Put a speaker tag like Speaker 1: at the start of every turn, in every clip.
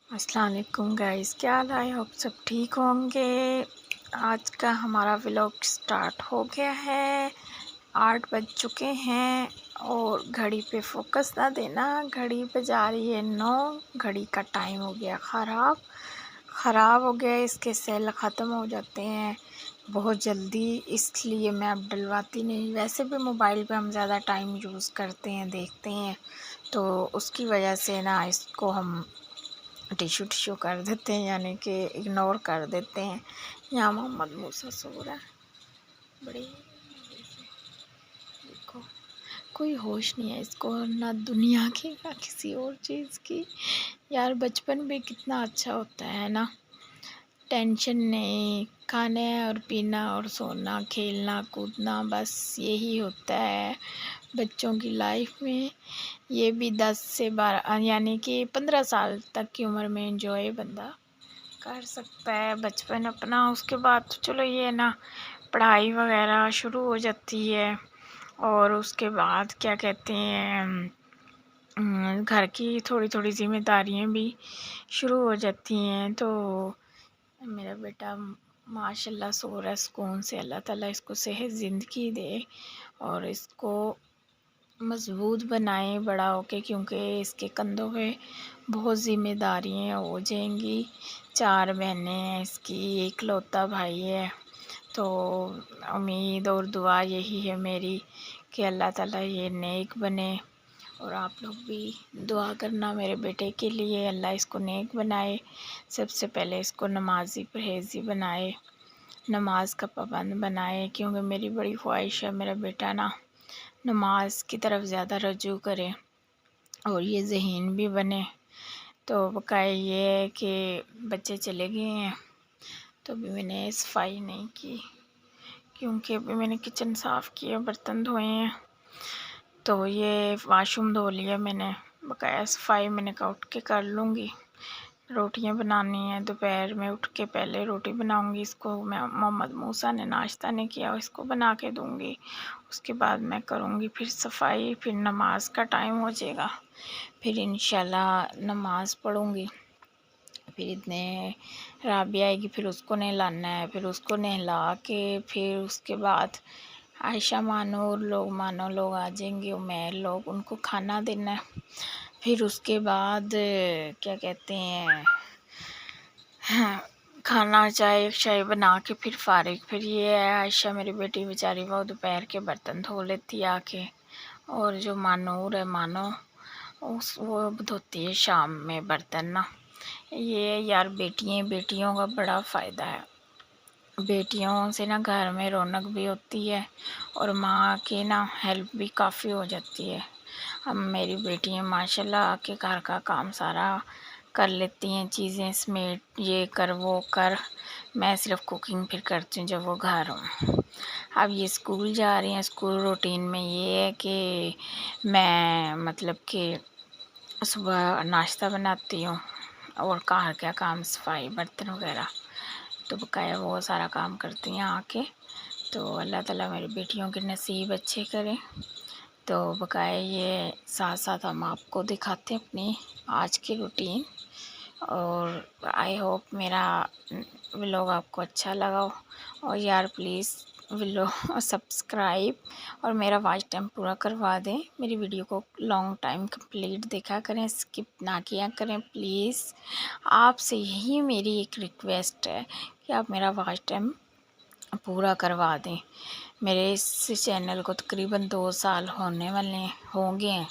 Speaker 1: अस्सलाम वालेकुम गाइस, क्या हाल है? आप सब ठीक होंगे। आज का हमारा व्लॉग स्टार्ट हो गया है। 8 बज चुके हैं और घड़ी पे फोकस ना देना, घड़ी बजा रही है 9। घड़ी का टाइम हो गया ख़राब हो गया। इसके सेल ख़त्म हो जाते हैं बहुत जल्दी, इसलिए मैं अब डलवाती नहीं। वैसे भी मोबाइल पे हम ज़्यादा टाइम यूज़ करते हैं, देखते हैं, तो उसकी वजह से ना इसको हम टिशू कर देते हैं, यानी कि इग्नोर कर देते हैं। यहाँ मोहम्मद मूसा सो रहा है, बड़ी देखो, कोई होश नहीं है इसको, ना दुनिया की ना किसी और चीज़ की। यार बचपन भी कितना अच्छा होता है ना, टेंशन नहीं, खाना और पीना और सोना, खेलना कूदना, बस यही होता है बच्चों की लाइफ में। ये भी 10 से 12 यानी कि 15 साल तक की उम्र में एंजॉय बंदा कर सकता है बचपन अपना। उसके बाद तो चलो ये ना पढ़ाई वगैरह शुरू हो जाती है, और उसके बाद क्या कहते हैं, घर की थोड़ी थोड़ी जिम्मेदारियाँ भी शुरू हो जाती हैं। तो मेरा बेटा माशाल्लाह सो रहा है सुकून से। अल्लाह ताला इसको सेहत ज़िंदगी दे और इसको मज़बूत बनाए बड़ा होके, क्योंकि इसके कंधों पे बहुत ज़िम्मेदारियाँ हो जाएंगी। 4 बहनें हैं इसकी, एक लौता भाई है। तो उम्मीद और दुआ यही है मेरी कि अल्लाह ताला ये नेक बने, और आप लोग भी दुआ करना मेरे बेटे के लिए, अल्लाह इसको नेक बनाए। सबसे पहले इसको नमाज़ी परहेज़ी बनाए, नमाज का पाबंद बनाए, क्योंकि मेरी बड़ी ख्वाहिश है मेरा बेटा ना नमाज की तरफ ज़्यादा रजू करे और ये ज़हीन भी बने। तो बकाया ये है कि बच्चे चले गए हैं, तो अभी मैंने सफाई नहीं की, क्योंकि अभी मैंने किचन साफ़ किया, बर्तन धोए हैं, तो ये वाशरूम धो लिया मैंने। बकाया सफाई मैंने कहा उठ के कर लूँगी। रोटियां बनानी है, दोपहर में उठ के पहले रोटी बनाऊंगी। इसको मैं, मोहम्मद मूसा ने नाश्ता नहीं किया, इसको बना के दूंगी। उसके बाद मैं करूंगी फिर सफाई, फिर नमाज का टाइम हो जाएगा, फिर इंशाल्लाह नमाज पढ़ूंगी। फिर इतने राबी आएगी, फिर उसको नहलाना है, फिर उसको नहला के फिर उसके बाद आयशा मानो लोग आ जाएंगे, उमैर लोग, उनको खाना देना है। फिर उसके बाद क्या कहते हैं, हाँ, खाना चाय शाय बना के फिर फारिग। फिर ये है आयशा मेरी बेटी बेचारी, वो दोपहर के बर्तन धो लेती आके, और जो मानूर है वो धोती है शाम में बर्तन ना। ये यार बेटियों का बड़ा फ़ायदा है, बेटियों से ना घर में रौनक भी होती है और माँ की ना हेल्प भी काफ़ी हो जाती है। अब मेरी बेटियाँ माशाल्लाह आके घर का काम सारा कर लेती हैं, चीज़ें समेट, ये कर वो कर। मैं सिर्फ कुकिंग फिर करती हूँ जब वो घर हूँ। अब ये स्कूल जा रही हैं, स्कूल रूटीन में ये है कि मैं मतलब कि सुबह नाश्ता बनाती हूँ और घर का काम, सफाई, बर्तन वगैरह, तो बकाया वो सारा काम करती हैं आके। तो अल्लाह ताला मेरी बेटियों के नसीब अच्छे करे। तो बकाया ये साथ साथ हम आपको दिखाते हैं अपनी आज की रूटीन, और आई होप मेरा व्लॉग आपको अच्छा लगा हो। और यार प्लीज़ व्लॉग सब्सक्राइब और मेरा वॉच टाइम पूरा करवा दें। मेरी वीडियो को लॉन्ग टाइम कंप्लीट देखा करें, स्किप ना किया करें प्लीज़। आपसे यही मेरी एक रिक्वेस्ट है कि आप मेरा वॉच टाइम पूरा करवा दें। मेरे इस चैनल को तकरीबन 2 साल होने वाले होंगे हैं,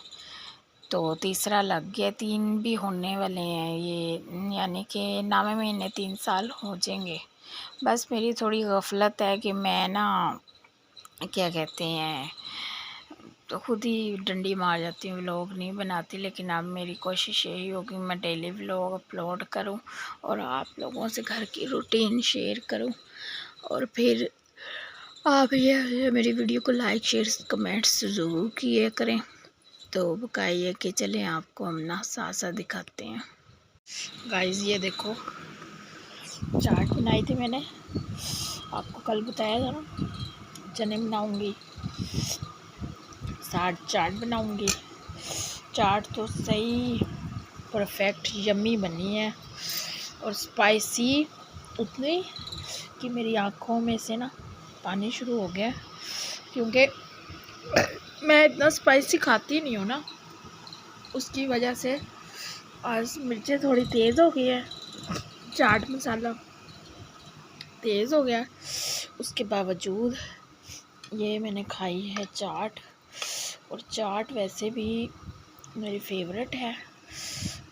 Speaker 1: तो तीसरा लग गया, 3 भी होने वाले हैं ये, यानी कि 9वें महीने 3 साल हो जाएंगे। बस मेरी थोड़ी गफलत है कि मैं ना क्या कहते हैं, तो खुद ही डंडी मार जाती हूँ, व्लॉग नहीं बनाती। लेकिन अब मेरी कोशिश यही होगी मैं डेली व्लॉग अपलोड करूँ और आप लोगों से घर की रूटीन शेयर करूँ। और फिर आप ये मेरी वीडियो को लाइक शेयर कमेंट्स ज़रूर किया करें। तो बकाया कि चलें आपको हम ना साथ साथ दिखाते हैं। गाइस ये देखो, चाट बनाई थी मैंने, आपको कल बताया था ना, चने बनाऊंगी, साथ चाट बनाऊंगी। चाट तो सही परफेक्ट यम्मी बनी है और स्पाइसी उतनी कि मेरी आँखों में से ना पानी शुरू हो गया, क्योंकि मैं इतना स्पाइसी खाती नहीं हूँ ना, उसकी वजह से आज मिर्चें थोड़ी तेज़ हो गई है, चाट मसाला तेज़ हो गया। उसके बावजूद ये मैंने खाई है चाट, और चाट वैसे भी मेरी फेवरेट है,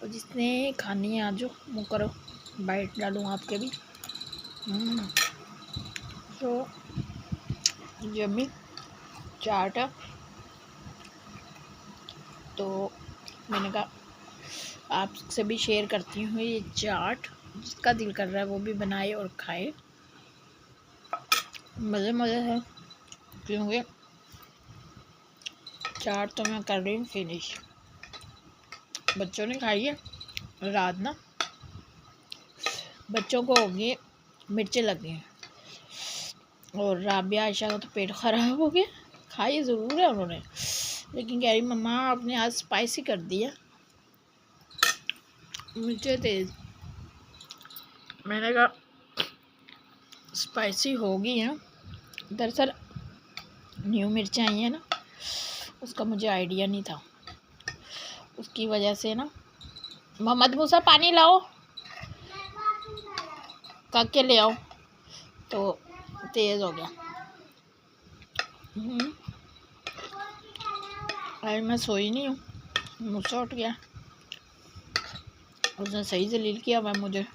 Speaker 1: और जिसने खानी है आज मुँह करो, बाइट डालूँ आपके भी। तो यम्मी चाट है, तो मैंने कहा आपसे भी शेयर करती हूँ ये चाट, जिसका दिल कर रहा है वो भी बनाए और खाए, मज़े मज़े है। क्योंकि चाट तो मैं कर रही हूँ फिनिश, बच्चों ने खाई है रात ना, बच्चों को होगी मिर्चें लगी हैं, और राबिया आयशा का तो पेट ख़राब हो गया, खाई ज़रूर है उन्होंने, लेकिन कह रही मम्मा आपने आज स्पाइसी कर दिया, मिर्चें तेज़। मैंने कहा स्पाइसी होगी ना, दरअसल न्यू मिर्चें आई हैं ना, उसका मुझे आइडिया नहीं था, उसकी वजह से ना मोहम्मद मूसा पानी लाओ, काके ले आओ, तो तेज़ हो गया। आज मैं सोई नहीं हूँ, मूसा उठ गया, उसने सही जलील किया हुआ मुझे,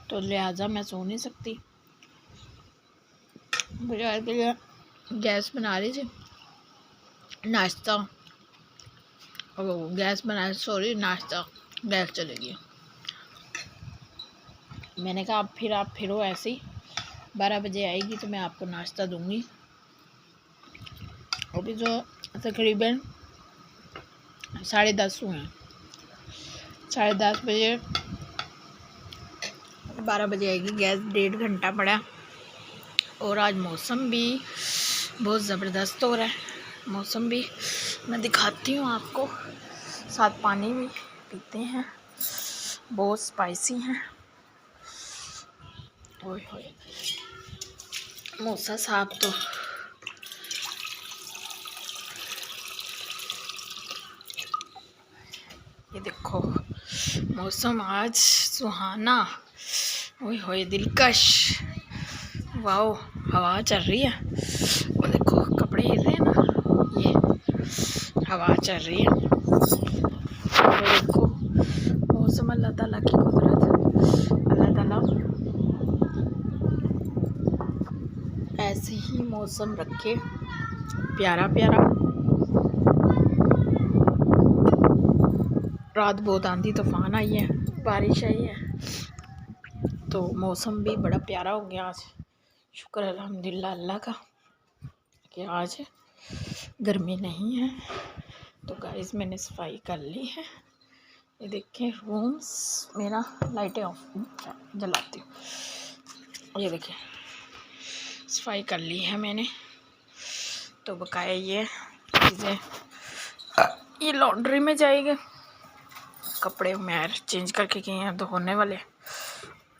Speaker 1: तो लिहाजा मैं सो नहीं सकती। बजाय के लिए गैस बना रही थी नाश्ता, गैस बना सॉरी नाश्ता, गैस चली गई। मैंने कहा अब फिर आप फिरो ऐसे ही, 12 बजे आएगी तो मैं आपको नाश्ता दूंगी। अभी जो तकरीबन 10:30 हुए हैं, 10:30 बजे 12 बजे आएगी गैस, 1.5 घंटा पड़ा, और आज मौसम भी बहुत ज़बरदस्त हो रहा है, मौसम भी मैं दिखाती हूँ आपको, साथ पानी भी पीते हैं, बहुत स्पाइसी हैं। ओए होए मूसा साहब तो ये देखो मौसम आज सुहाना, ओए होए दिलकश, वाओ हवा चल रही है, वो देखो कपड़े हिल रहे हैं ना, ये हवा चल रही है, और देखो मौसम अल्लाह ताला की कुदरत, अल्लाह ताला ऐसे ही मौसम रखे प्यारा प्यारा। रात बहुत आंधी तूफान आई है, बारिश आई है, तो मौसम भी बड़ा प्यारा हो गया आज, शुक्र अल्हम्दुलिल्लाह अल्लाह का कि आज गर्मी नहीं है। तो गाइस मैंने सफाई कर ली है, ये देखें रूम्स, मेरा लाइटें ऑफ जलाती हूँ, ये देखें सफाई कर ली है मैंने। तो बकाया ये चीज़ें ये लॉन्ड्री में जाएगी, कपड़े मैं चेंज करके गए हैं धोने वाले,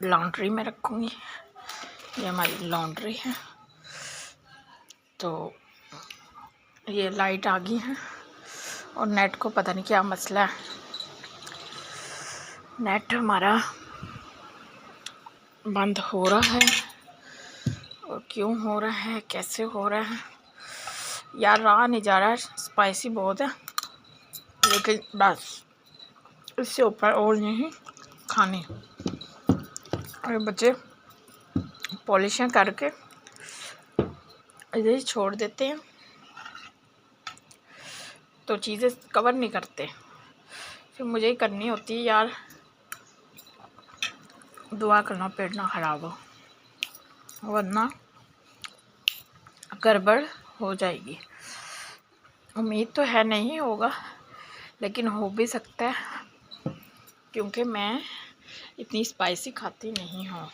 Speaker 1: लॉन्ड्री में रखूँगी, ये हमारी लॉन्ड्री है। तो ये लाइट आ गई है, और नेट को पता नहीं क्या मसला है, नेट हमारा बंद हो रहा है, और क्यों हो रहा है कैसे हो रहा है यार, रहा नहीं जा रहा है, स्पाइसी बहुत है, लेकिन बस इससे ऊपर और नहीं खानी। और बच्चे पॉलिशें करके इधर ही छोड़ देते हैं, तो चीज़ें कवर नहीं करते, फिर मुझे ही करनी होती है यार, दुआ करना पेट ना ख़राब हो, वरना गड़बड़ हो जाएगी। उम्मीद तो है नहीं होगा, लेकिन हो भी सकता है, क्योंकि मैं इतनी स्पाइसी खाती नहीं हूँ।